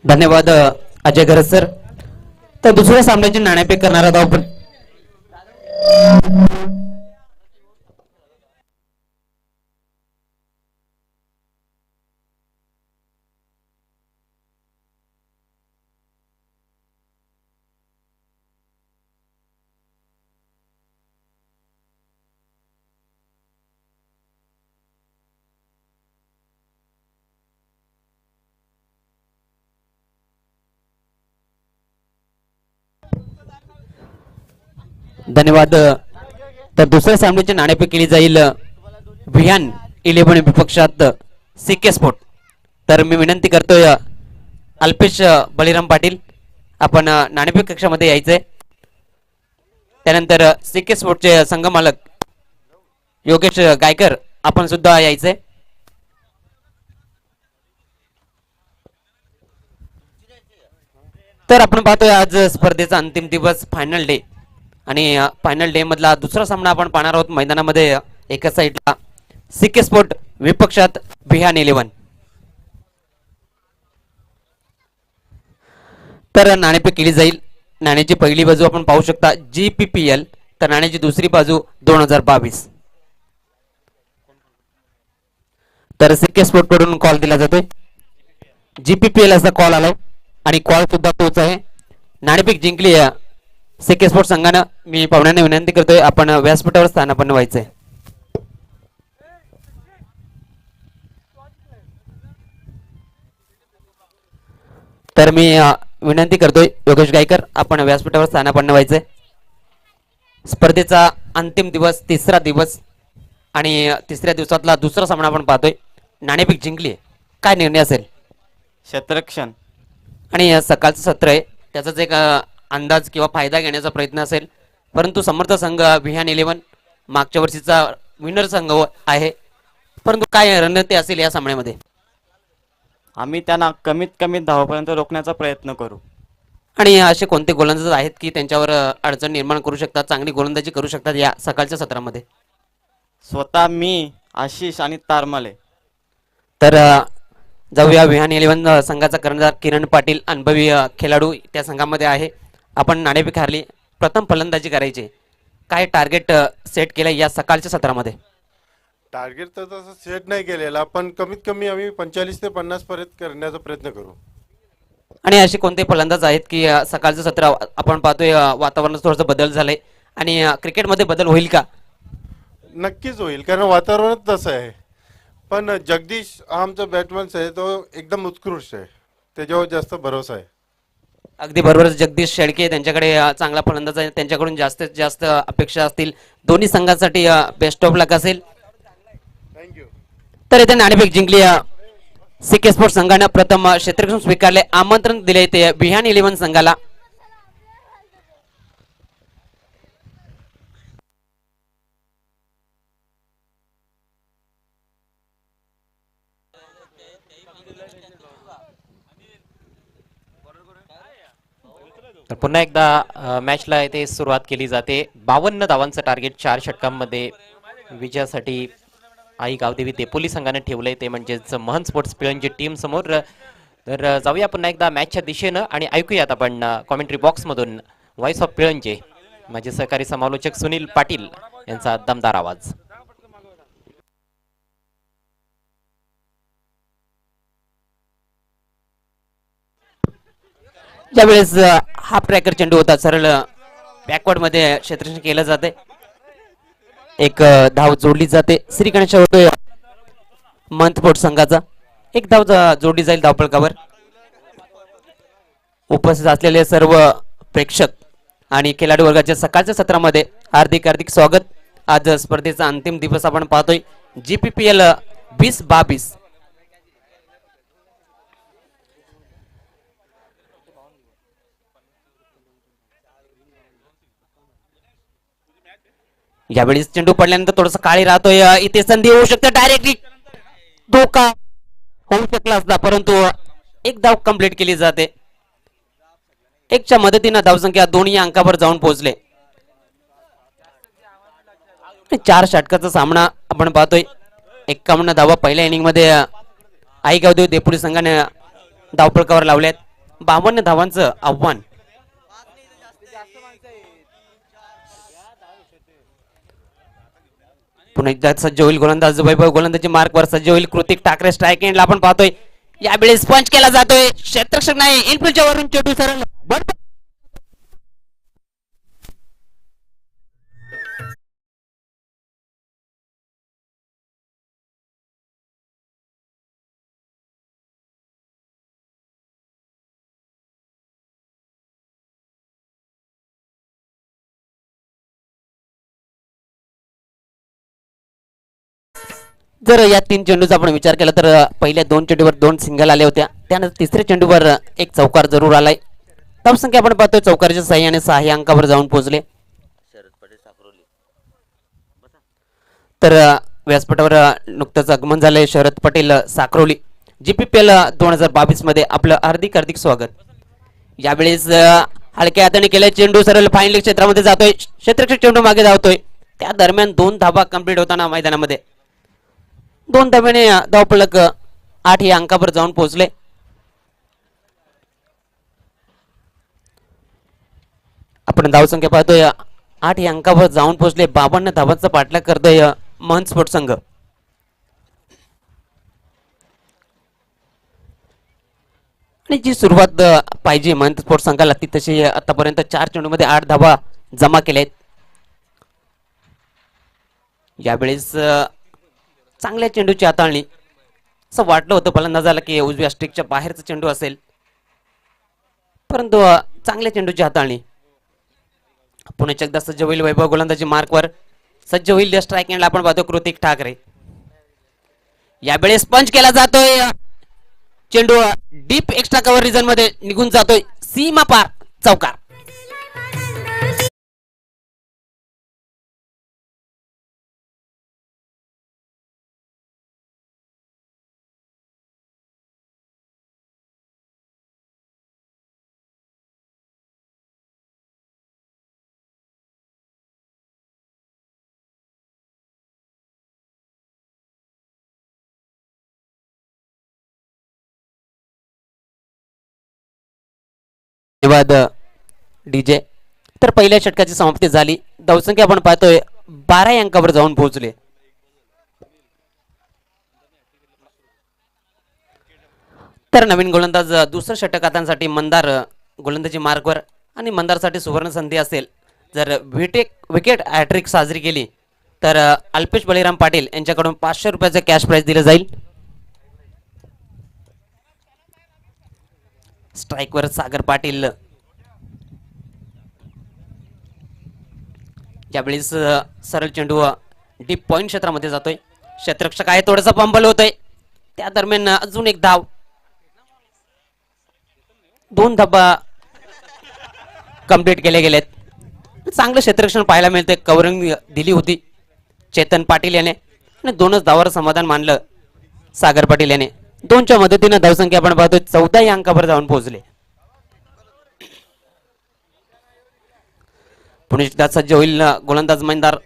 धन्यवाद अजय गरज सर. तर दुसऱ्या सामन्याची नाणेफेक करणारा धाव धन्यवाद. तर दुसऱ्या सामन्याची नाणेफेक केली जाईल विहान 11 विपक्षात सीके स्पोर्ट. तर मी विनंती करतोय अल्पेश बळीराम पाटील, आपण नाणेफेक कक्षामध्ये यायचंय. त्यानंतर सीके स्पोर्टचे संघमालक योगेश गायकर, आपण सुद्धा यायचंय. तर आपण पाहतोय आज स्पर्धेचा अंतिम दिवस, फायनल डे, आणि फायनल डे मधला दुसरा सामना आपण पाहणार आहोत मैदानामध्ये. एका साईडला सीके स्पोर्ट विपक्षात विहान 11. तर नाणेफेक केली जाईल. नाण्याची पहिली बाजू आपण पाहू शकता GPPL, तर नाण्याची दुसरी बाजू 2022. तर सीके स्पोर्ट कडून कॉल दिला जातोय. GPPL असा कॉल आलाय आणि कॉल सुद्धा तोच आहे. नाणेफेक जिंकली सीके स्पोर्ट संघानं. मी पाहुण्यांना विनंती करतोय आपण व्यासपीठावर स्थानापन्न व्हायचंय. तर मी विनंती करतोय योगेश गायकर आपण व्यासपीठावर स्थानापन्न व्हायचंय. स्पर्धेचा अंतिम दिवस, तिसरा दिवस आणि तिसऱ्या दिवसातला दुसरा सामना आपण पाहतोय. नाणेफेक जिंकली, काय निर्णय असेल? क्षेत्ररक्षण. आणि सकाळचं सत्र आहे त्याचाच एक अंदाज किंवा फायदा घेण्याचा प्रयत्न असेल. परंतु समर्थ संघ विहान 11 मागच्या वर्षीचा विनर संघ आहे. परंतु काय रणनीती असेल या सामन्यामध्ये? आम्ही त्यांना कमीत कमी धावापर्यंत रोखण्याचा प्रयत्न करू. आणि असे कोणते गोलंदाज आहेत की त्यांच्यावर अडचण निर्माण करू शकतात, चांगली गोलंदाजी करू शकतात या सकाळच्या सत्रामध्ये? स्वतः मी, आशिष आणि तारमले. तर जाऊया विहान 11 संघाचा कर्णधार किरण पाटील अनुभवी खेळाडू त्या संघामध्ये आहे. आपण नाणेफेक हारली, प्रथम फलंदाजी करायची, काय टार्गेट सेट केलं या सकाळच्या सत्रामध्ये? टार्गेट तर तसं सेट नाही केलेला, पण कमीत कमी आम्ही 45 ते 50 पर्यंत करण्याचा प्रयत्न करू. आणि असे कोणते फलंदाज आहेत की सकाळचं सत्र आपण पाहतोय वातावरणात थोडंसं बदल झालंय आणि क्रिकेटमध्ये बदल होईल का? नक्कीच होईल, कारण वातावरणच तसं आहे. पण जगदीश हा आमचा बॅट्समन आहे, तो एकदम उत्कृष्ट आहे, त्याच्यावर जास्त भरोसा आहे. अगदी बरोबर. जगदीश शेळके त्यांच्याकडे चांगला फलंदाज आहे, त्यांच्याकडून जास्तीत जास्त अपेक्षा असतील. दोन्ही संघांसाठी बेस्ट ऑफ लक असेल. थँक्यू. तर इथे नाणेफेक जिंकली. सीके स्पोर्ट्स संघानं प्रथम क्षेत्ररक्षण स्वीकारले, आमंत्रण दिले ते विहान 11 संघाला. तर पुन्हा एकदा मॅचला इथे सुरुवात केली जाते. 52 धावांचं टार्गेट 4 षटकांमध्ये विजयासाठी आई गावदेवी देपोली संघाने ठेवलंय, ते म्हणजेच महंत स्पोर्ट्स पिळंजी टीम समोर. तर जाऊया पुन्हा एकदा मॅचच्या दिशेनं आणि ऐकूयात आपण कॉमेंट्री बॉक्समधून व्हॉइस ऑफ पिळंजे माझे सहकारी समालोचक सुनील पाटील यांचा दमदार आवाज. ज्यावेळेस हाफ ट्रॅकर चेंडू होता, सरळ बॅकवर्ड मध्ये क्षेत्ररक्षण केलं जाते, एक धाव जोडली जाते. श्री गणेश होतोय महंत स्पोर्ट्स संघाचा, एक धाव जोडली जाईल धावफलकावर. उपस्थित असलेले सर्व प्रेक्षक आणि खेळाडू वर्गाच्या सकाळच्या सत्रामध्ये हार्दिक हार्दिक स्वागत. आज स्पर्धेचा अंतिम दिवस आपण पाहतोय. GPPL 2022 यावेळेस चेंडू पडल्यानंतर थोडस काळी राहतोय. इथे संधी होऊ शकते, डायरेक्टली धोका होऊ शकला असता, परंतु एक धाव कंप्लीट केली जाते. एकच्या मदतीनं धावसंख्या दोन्ही अंकावर जाऊन पोहोचले. 4 षटकाचा सामना आपण पाहतोय. 51 धावा पहिल्या इनिंग मध्ये आई गावदेवी देपोली संघाने धावफलकावर लावल्यात. 52 धावांचं आव्हान. पुन्हा एकदा सज्ज होईल गोलंदाज वैभव, गोलंदाजी मार्कवर सज्ज होईल कृतिक ठाकरे. स्ट्राईक एंडला आपण पाहतोय. यावेळेस पंच केला जातोय, क्षेत्ररक्षक नाही, इनफिल्डच्या वरून चेंडू सरळ जर या 3 चेंडूचा आपण विचार केला तर पहिल्या 2 चेंडूवर 2 सिंगल आले होत्या, त्यानंतर तिसऱ्या चेंडूवर एक चौकार जरूर आलाय. धावसंख्या आपण पाहतोय चौकारच्या साह्याने 6 अंकावर जाऊन पोहोचले. तर व्यासपीठावर नुकतंच आगमन झालंय शरद पटेल साखरोली. GPPL 2022 मध्ये आपलं हार्दिक हार्दिक स्वागत. यावेळेस हलक्या हाताने केलाय चेंडू सरळ फाईनल क्षेत्रामध्ये जातोय, क्षेत्ररक्षक चेंडू मागे धावतोय. त्या दरम्यान 2 धावा कंप्लीट होताना मैदानामध्ये 2 धाब्याने धावफलक 8 या अंकावर जाऊन पोहोचले. आपण धावसंख्या पाहतोय 8 या अंकावर जाऊन पोहोचले. 52 धावांचा पाठलाग करतोय महंत स्पोर्ट्स संघ. आणि जी सुरुवात पाहिजे महंत स्पोर्ट्स संघाला ती तशी आतापर्यंत 4 चेंडूमध्ये 8 धावा जमा केल्या आहेत. यावेळेस चांगल्या चेंडूची हाताळणी, असं वाटलं होतं फलंदाजाला की उजव्या स्टिकच्या बाहेरचा चेंडू असेल, परंतु चांगल्या चेंडूची हाताळणी. पुण्याची एकदा सज्ज होईल वैभव गोलंदाजी मार्कवर. सज्ज होईल स्ट्राईक एंडला आपण पाहतो कृतिक ठाकरे. यावेळेस पंच केला जातोय. चेंडू डीप एक्स्ट्रा कव्हर रिजन मध्ये निघून जातोय. सीमा पार चौकार. धन्यवाद डीजे. तर पहिल्या षटकाची समाप्ती झाली. धावसंख्या आपण पाहतोय 12 अंकावर जाऊन पोहोचले. तर नवीन गोलंदाज दुसरं षटक हातांसाठी मंदार गोलंदाजी मार्कवर. आणि मंदारसाठी सुवर्ण संधी असेल जर विकेट हॅट्रिक साजरी केली तर अल्पेश बळीराम पाटील यांच्याकडून 500 रुपयाचं कॅश प्राइज दिलं जाईल. स्ट्राईकवर सागर पाटील. यावेळेस सरळ चेंडू डीप पॉइंट क्षेत्रामध्ये जातोय. क्षेत्ररक्षक आहे थोडासा पंबल होतोय. त्या दरम्यान अजून एक धाव. 2 धाबा कंप्लीट केले गेलेत. चांगलं क्षेत्ररक्षण पाहायला मिळतंय. कव्हरिंग दिली होती चेतन पाटील याने आणि 2च धावावर समाधान मानलं सागर पाटील याने. 2च्या मदतीनं धावसंख्या आपण पाहतोय 14 या अंकावर जाऊन पोहोचले. पुणे सज्ज होईल गोलंदाज मंदार.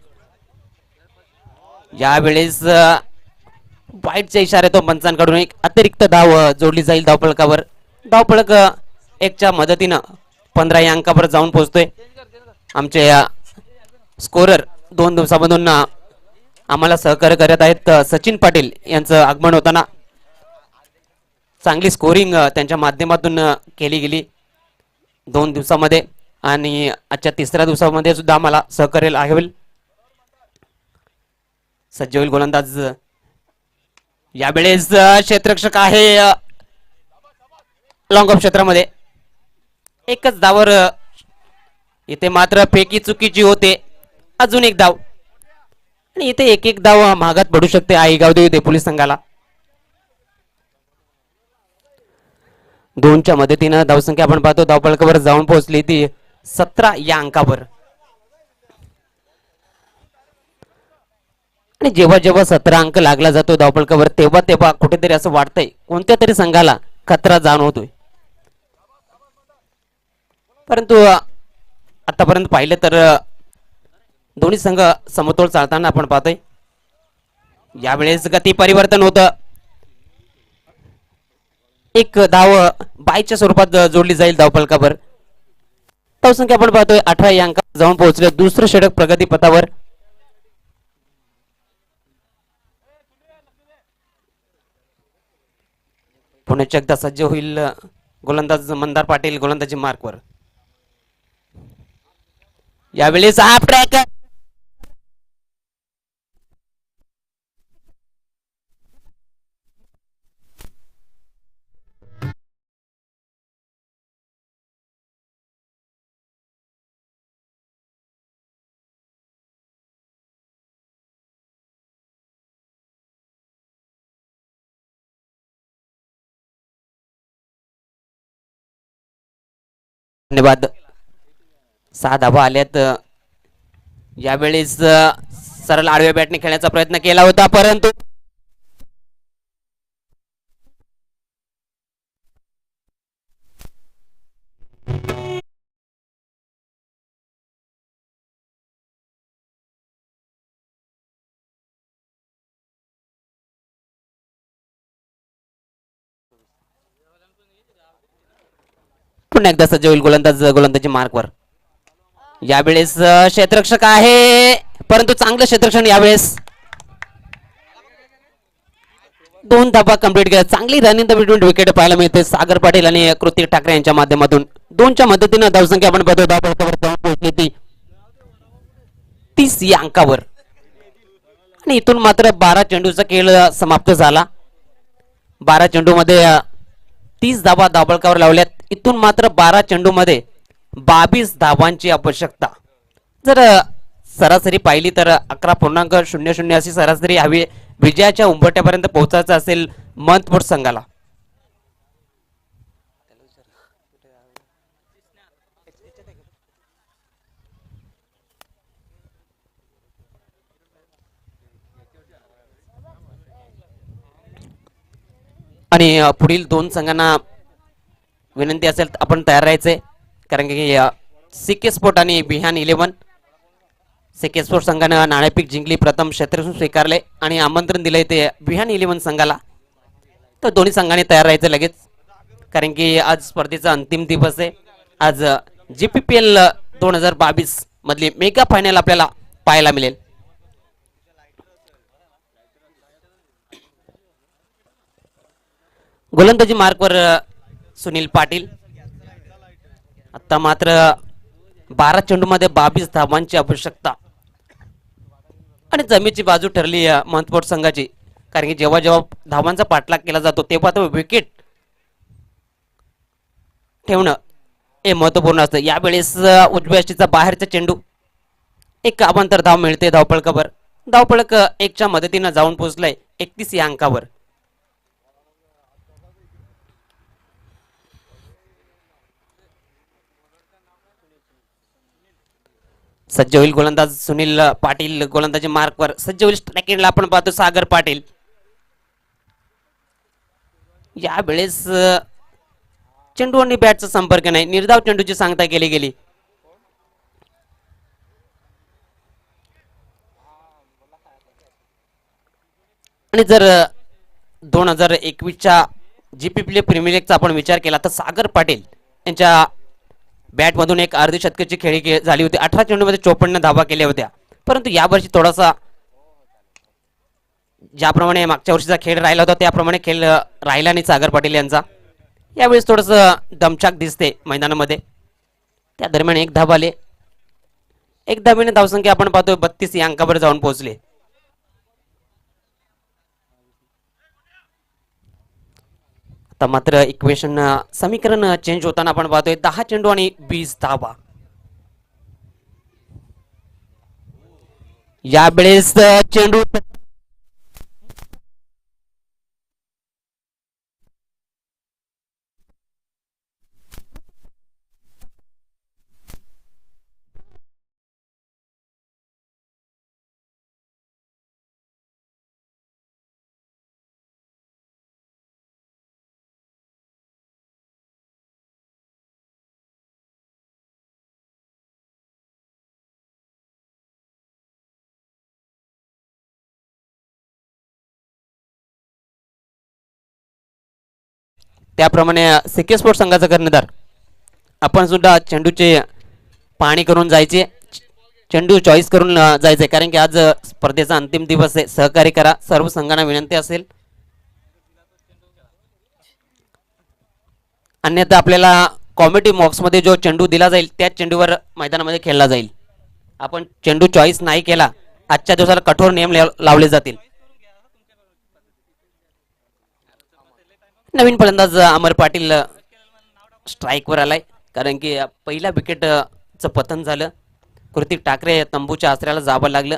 यावेळेस वाईटच्या इशाऱ्यातून पंचांकडून एक अतिरिक्त धाव जोडली जाईल धावफलकावर. धावफलक 1च्या मदतीनं 15 या अंकावर जाऊन पोहोचतोय. आमचे स्कोरर 2 दिवसामधून आम्हाला सहकार्य करत आहेत सचिन पाटील यांचं आगमन होताना चांगली स्कोरिंग त्यांच्या माध्यमातून केली गेली 2 दिवसामध्ये. आणि आजच्या 3ऱ्या दिवसामध्ये सुद्धा आम्हाला सहकार्य लागेल. सज्ज होईल गोलंदाज. यावेळेस क्षेत्ररक्षक आहे लॉंग ऑफ क्षेत्रामध्ये. एकच धावर इथे मात्र फेकी चुकीची होते. अजून एक धाव आणि इथे एक धाव महागात पडू शकते आईगाव देवी पोलीस संघाला. 2च्या मदतीनं धावसंख्या आपण पाहतो धावफलकावर जाऊन पोहोचली ती 17 या अंकावर. आणि जेव्हा जेव्हा 17 अंक लागला जातो धावफलकावर तेव्हा तेव्हा कुठेतरी असं वाटतंय कोणत्या तरी संघाला खतरा जाणवतोय. परंतु आतापर्यंत पाहिलं तर दोन्ही संघ समतोल चालताना आपण पाहतोय. यावेळेस गती परिवर्तन होतं. एक धाव बायच्या स्वरूपात जोडली जाईल धावफलकावर. धावसंख्या आपण पाहतोय 18 या अंकावर जाऊन पोहोचले. दुसरं षटक प्रगती पथावर. पुण्याच्या एकदा सज्ज होईल गोलंदाज मंदार पाटील गोलंदाजी मार्कवर. यावेळेस हाफ ट्रॅक. धन्यवाद. 6 धावा आल्यात. यावेळेस सरळ आडव्या बॅटने खेळण्याचा प्रयत्न केला होता परंतु पुन्हा एकदा सज्ज होईल गोलंदाजी मार्कवर. यावेळेस क्षेत्ररक्षक आहे परंतु चांगलं क्षेत्ररक्षण. यावेळेस 2 धाबा कंप्लीट केल्या. चांगली run in the between wicket पाहायला मिळते सागर पाटील आणि कृतिक ठाकरे यांच्या माध्यमातून. 2च्या मदतीनं धावसंख्या आपण पाहतो धावफलकावर जाऊन पोहोचली ती 30 या अंकावर. आणि इथून मात्र 12 चेंडूचा खेळ समाप्त झाला. 12 चेंडूमध्ये 30 धावा धावफलकावर लावल्यात. इथून मात्र 12 चेंडूमध्ये 22 धावांची आवश्यकता. जर सरासरी पाहिली तर 11.00 अशी सरासरी हवी विजयाच्या उंबरठ्यापर्यंत पोहोचायचं असेल मनस्पोर्ट संघाला. आणि पुढील दोन संघांना विनंती असेल तर आपण तयार राहायचंय, कारण की सीके स्पोर्ट आणि बिहान 11 सीके स्पोर्ट संघानं नाणेफेक जिंकली, प्रथम क्षेत्ररक्षण स्वीकारले आणि आमंत्रण दिलंय ते बिहान 11 संघाला. तर दोन्ही संघांनी तयार राहायचं लगेच, कारण की आज स्पर्धेचा अंतिम दिवस आहे. आज GPPL 2022 मधली मेगा फायनल आपल्याला पाहायला मिळेल. गोलंदाजी मार्कवर सुनील पाटील. आता मात्र 12 चेंडूमध्ये 22 धावांची आवश्यकता आणि जमेची बाजू ठरली मनस्पोर्ट संघाची, कारण की जेव्हा जेव्हा धावांचा पाठलाग केला जातो तेव्हा तो विकेट ठेवणं हे महत्वपूर्ण असतं. यावेळेस उजव्या यष्टीचा बाहेरचा चेंडू, एक अवांतर धाव मिळते धावपळकावर. धावपळक 1च्या मदतीनं जाऊन पोहोचलाय 31 या अंकावर. सज्ज होईल गोलंदाज सुनील पाटील. गोलंदाजी मार्कवर सज्ज होईल. स्ट्राईक आपण पाहतो सागर पाटील. यावेळेस चेंडू आणि बॅटचा संपर्क नाही, निर्धाव चेंडूची सांगता केली गेली. आणि जर 2021च्या GPPL प्रीमियर लीगचा आपण विचार केला तर सागर पाटील यांच्या बॅटमधून एक अर्धशतकाची खेळी झाली होती. 18 चेंडूमध्ये 54 धावा केल्या होत्या. परंतु यावर्षी थोडासा ज्याप्रमाणे मागच्या वर्षीचा खेळ राहिला होता त्याप्रमाणे खेळ राहिला नाही सागर पाटील यांचा. यावेळेस थोडस दमछाक दिसते मैदानामध्ये. त्या दरम्यान एक धाव आले. एक धावेने धावसंख्या आपण पाहतोय 32 या अंकावर जाऊन पोहोचले. आता मात्र इक्वेशन समीकरण चेंज होताना आपण पाहतोय 10 चेंडू आणि 20 धावा. यावेळेस चेंडू त्याप्रमाणे सीके स्पोर्ट संघाचा कर्णधार आपण सुद्धा चेंडूचे पाहणी करून जायचे, चेंडू चॉईस करून जायचे, कारण की आज स्पर्धेचा अंतिम दिवस आहे. सहकार्य करा, सर्व संघांना विनंती असेल. अन्यथा आपल्याला कॉमेडी बॉक्समध्ये जो चेंडू दिला जाईल त्याच चेंडूवर मैदानामध्ये खेळला जाईल. आपण चेंडू चॉईस नाही केला, आजच्या दिवसाला कठोर नियम लावले जातील. नवीन फलंदाज अमर पाटील स्ट्राईकवर आलाय, कारण की पहिल्या विकेटचं पतन झालं. कृतिक ठाकरे तंबूच्या आसऱ्याला जावं लागलं.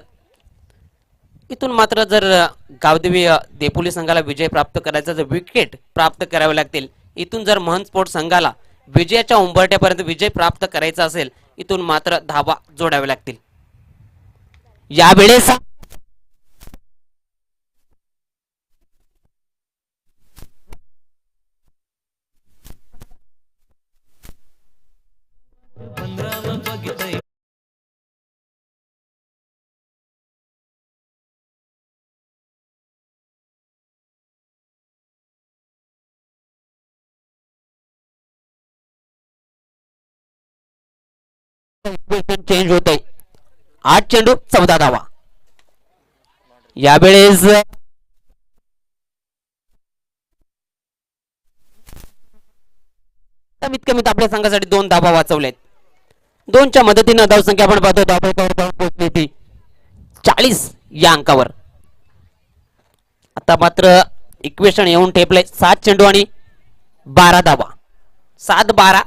इथून मात्र जर गावदेवी देपोली संघाला विजय प्राप्त करायचा, जर विकेट प्राप्त करावे लागतील, इथून जर मनस्पोर्ट संघाला विजयाच्या उंबरठ्यापर्यंत विजय प्राप्त करायचा असेल, इथून मात्र धावा जोडाव्या लागतील. यावेळेस चेंज होत आहे. 8 चेंडू 14 धावा. यावेळेस कमीत कमीत आपल्या संघासाठी 2 धावा वाचवल्यात. 2च्या मदतीनं धावसंख्या आपण पाहतो धावपळकावर जाऊन पोहोचली ती 40 या अंकावर. आता मात्र इक्वेशन येऊन ठेपलंय 7 चेंडू आणि 12 धावा. 7-12.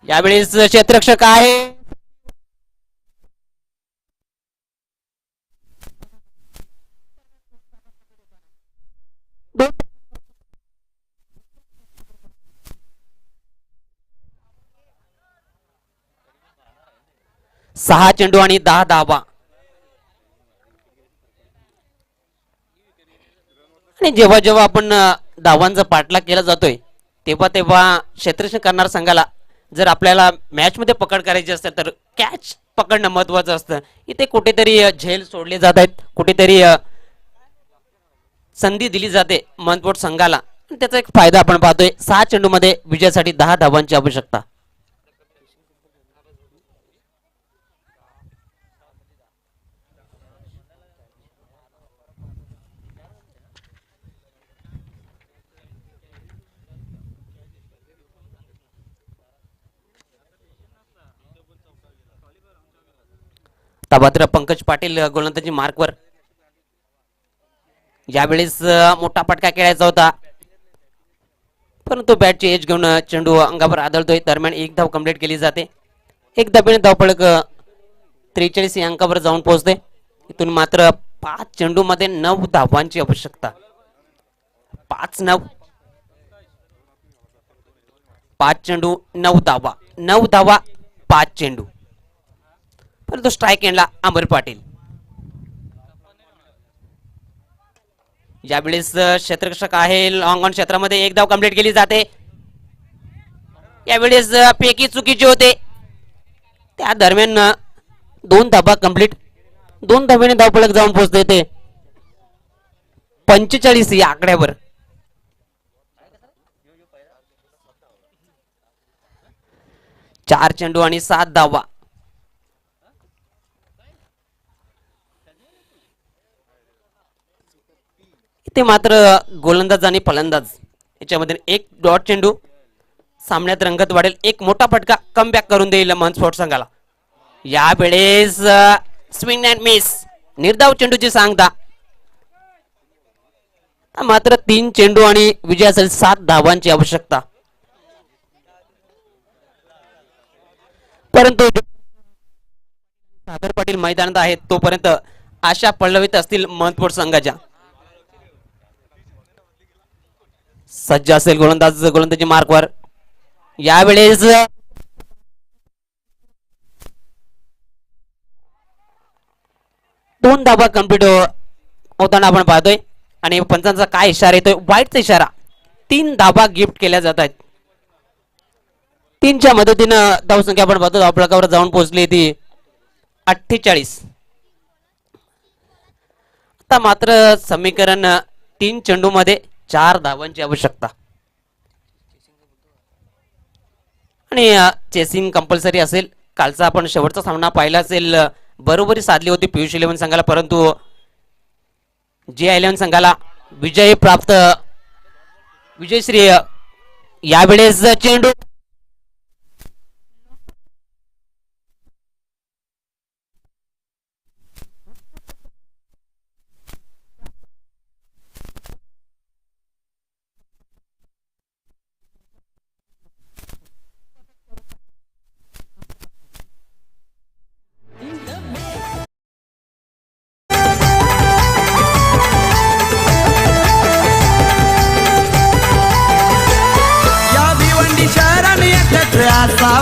यावेळेस क्षेत्ररक्षक आहे सहा चेंडू आणि 10 धावा. आणि जेव्हा जेव्हा आपण धावांचा पाठलाग केला जातोय तेव्हा तेव्हा क्षेत्ररक्षण करणाऱ्या संघाला जर आपल्याला मॅच मध्ये पकड करायची असते तर कॅच पकडणं महत्वाचं असतं. इथे कुठेतरी झेल सोडले जात आहेत, कुठेतरी संधी दिली जाते मनपोट संघाला. त्याचा एक फायदा आपण पाहतोय. 6 चेंडू मध्ये विजयासाठी 10 धावांची आवश्यकता. मात्र पंकज पाटील गोलंदाजी मार्कवर. यावेळेस मोठा फटका खेळायचा होता परंतु बॅटची एज घेऊन चेंडू अंगावर आदळतोय. दरम्यान एक धाव कंप्लीट केली जाते. एक धावेने धावफलक 43 या अंकावर जाऊन पोहोचते. इथून मात्र 5 चेंडू मध्ये 9 धावांची आवश्यकता. 5-9 5 चेंडू 9 धावा. 9 धावा 5 चेंडू. परंतु स्ट्राईक एंडला अमर पाटील. यावेळेस क्षेत्ररक्षक आहे लॉंग ऑन क्षेत्रामध्ये एक धाव कंप्लीट केली जाते. यावेळेस पेकी चुकीचे होते त्या दरम्यान 2 धावा कंप्लीट. 2 धावेने धावफलक जाऊन पोहोचते ते 45 या आकड्यावर. चार चेंडू आणि 7 धावा. ते मात्र गोलंदाज आणि फलंदाज याच्यामध्ये एक डॉट चेंडू सामन्यात रंगत वाढेल. एक मोठा फटका कमबॅक करून देईल मनस्पोर्ट संघाला. यावेळेस स्विंग अँड मिस निर्धाव चेंडूची सांगता. मात्र 3 चेंडू आणि विजयासाठी 7 धावांची आवश्यकता. परंतु सागर पाटील मैदानात आहेत तोपर्यंत आशा पल्लवित असतील मनस्पोर्ट संघाच्या. सज्ज असेल गोलंदाज गोलंदाजी मार्कवर. यावेळेस 2 धावा कंप्लीट होताना आपण पाहतोय. आणि पंचांचा काय इशारा येतोय? वाईटचा इशारा. 3 धावा गिफ्ट केल्या जात आहेत. 3च्या मदतीनं धावसंख्या आपण पाहतो धावफलकावर जाऊन पोहोचली ती 48. आता मात्र समीकरण 3 चेंडू मध्ये 4 धावांची आवश्यकता. आणि चेसिंग कंपल्सरी असेल. कालचा आपण शेवटचा सामना पाहिला असेल बरोबरी साधली होती पियुष 11 संघाला परंतु JI11 संघाला विजय प्राप्त. विजयश्री. यावेळेस चेंडू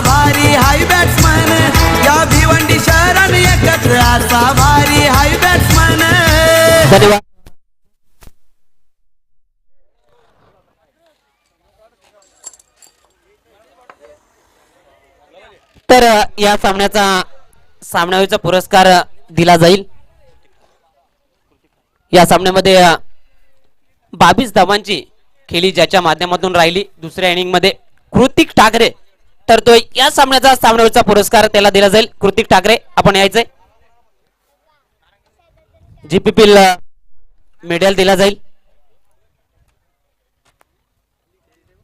भारी हाय बॅट्समन. या भिवंडी शहराने एकत्र असा भारी हाय बॅट्समन. धन्यवाद. तर या सामन्याचा पुरस्कार दिला जाईल. या सामन्यामध्ये 22 धावांची खेळी ज्याच्या माध्यमातून राहिली दुसऱ्या इनिंग मध्ये कृतिक ठाकरे. तर तो या सामन्याचा पुरस्कार त्याला दिला जाईल. कृतिक ठाकरे आपण यायचंय. GPP मेडल दिला जाईल.